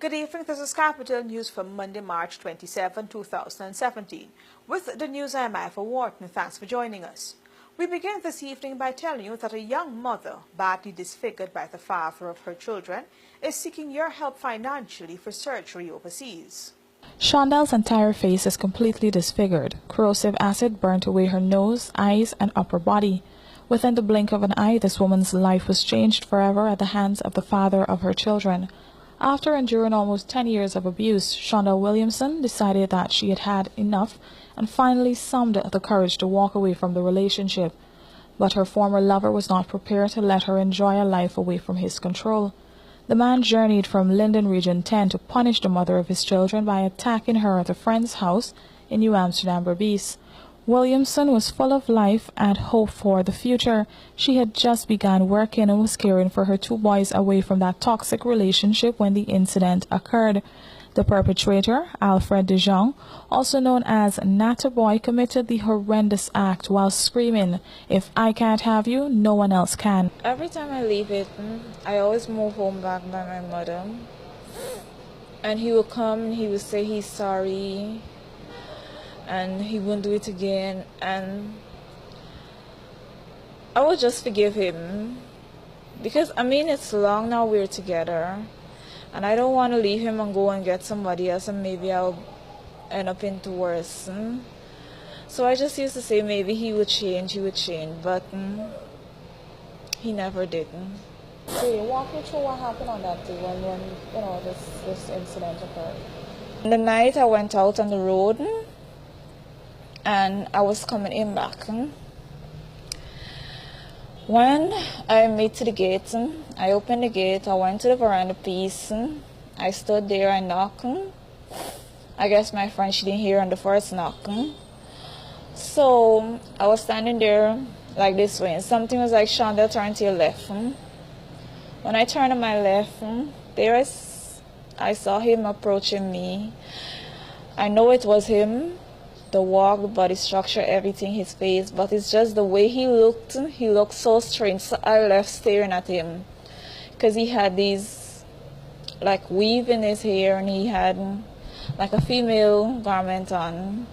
Good evening, this is Capital News for Monday, March 27, 2017. With the news, I am Iva Wharton. Thanks for joining us. We begin this evening by telling you that a young mother, badly disfigured by the father of her children, is seeking your help financially for surgery overseas. Shonda's entire face is completely disfigured. Corrosive acid burnt away her nose, eyes, and upper body. Within the blink of an eye, this woman's life was changed forever at the hands of the father of her children. After enduring almost 10 years of abuse, Shonda Williamson decided that she had had enough and finally summoned the courage to walk away from the relationship. But her former lover was not prepared to let her enjoy a life away from his control. The man journeyed from Linden Region 10 to punish the mother of his children by attacking her at a friend's house in New Amsterdam, Berbice. Williamson was full of life and hope for the future. She had just begun working and was caring for her two boys away from that toxic relationship when the incident occurred. The perpetrator, Alfred De Jong, also known as Natta Boy, committed the horrendous act while screaming, "If I can't have you, no one else can." Every time I leave it, I always move home back by my mother. And he would come and he would say he's sorry and he wouldn't do it again, and I would just forgive him because it's long now we're together and I don't want to leave him and go and get somebody else and maybe I'll end up into worse. So I just used to say maybe he would change, but he never did. So walk me through what happened on that day when this incident occurred. The night I went out on the road and I was coming in back. When I made to the gate, I opened the gate, I went to the veranda piece, I stood there, I knocked. I guess my friend, she didn't hear on the first knock. So I was standing there like this way and something was like, "Shonda, turn to your left." When I turned to my left, I saw him approaching me. I know it was him. The walk, the body structure, everything, his face, but it's just the way he looked so strange. So I left staring at him because he had these like weave in his hair and he had like a female garment on.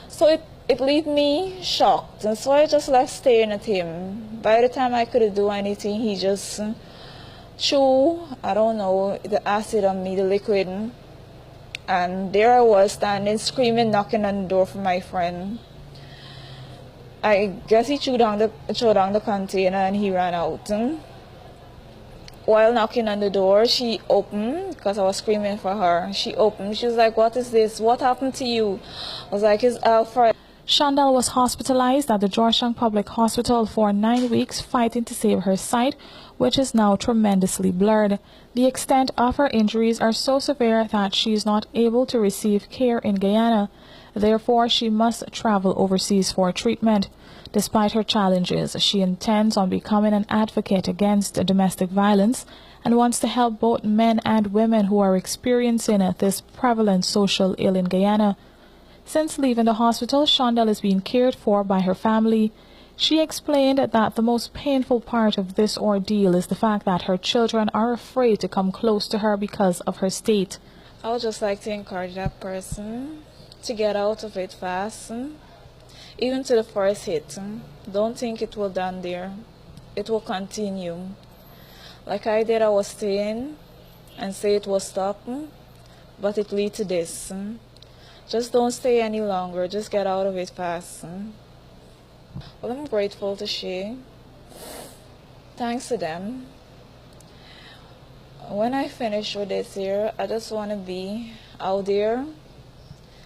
So it left me shocked, and so I just left staring at him. By the time I couldn't do anything, he just threw, I don't know, the acid on me, the liquid. And there I was standing, screaming, knocking on the door for my friend. I guess he threw down the container and he ran out. While knocking on the door, she opened, because I was screaming for her. She opened. She was like, "What is this? What happened to you?" I was like, "It's Alfred." Shonda was hospitalized at the Georgetown Public Hospital for 9 weeks, fighting to save her sight, which is now tremendously blurred. The extent of her injuries are so severe that she is not able to receive care in Guyana. Therefore, she must travel overseas for treatment. Despite her challenges, she intends on becoming an advocate against domestic violence and wants to help both men and women who are experiencing this prevalent social ill in Guyana. Since leaving the hospital, Shonda is being cared for by her family. She explained that the most painful part of this ordeal is the fact that her children are afraid to come close to her because of her state. I would just like to encourage that person to get out of it fast, even to the first hit. Don't think it will done there. It will continue. Like I did, I was staying and say it will stop, but it lead to this. Just don't stay any longer. Just get out of it fast. Well, I'm grateful to she. Thanks to them. When I finish with this here, I just want to be out there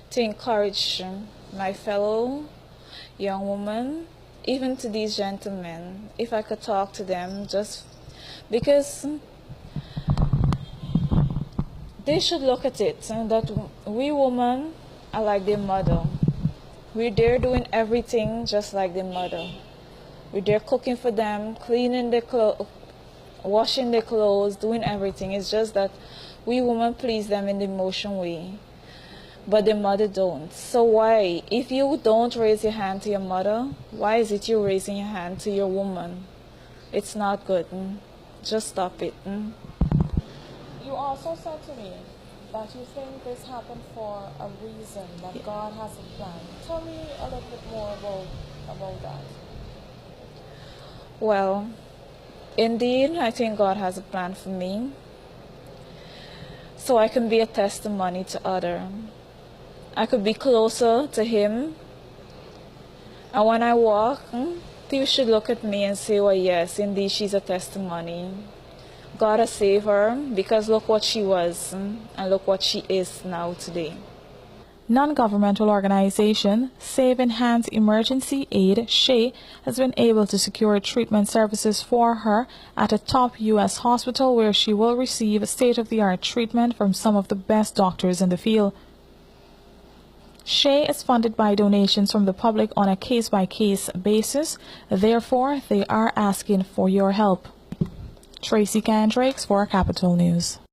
to encourage my fellow young women, even to these gentlemen, if I could talk to them, just because they should look at it, that we women are like their mother. We're there doing everything just like their mother. We're there cooking for them, cleaning their clothes, washing their clothes, doing everything. It's just that we women please them in the emotion way, but their mother don't. So why, if you don't raise your hand to your mother, why is it you're raising your hand to your woman? It's not good. Just stop it. You also said to me that you think this happened for a reason, that God has a plan. Tell me a little bit more about that. Well, indeed, I think God has a plan for me, so I can be a testimony to others. I could be closer to Him, and when I walk, people should look at me and say, well, yes, indeed, she's a testimony. God has saved her, because look what she was, and look what she is now today. Non-governmental organization Save Enhanced Emergency Aid, SHE, has been able to secure treatment services for her at a top U.S. hospital where she will receive state-of-the-art treatment from some of the best doctors in the field. SHE is funded by donations from the public on a case-by-case basis. Therefore, they are asking for your help. Tracy Kendricks for Capital News.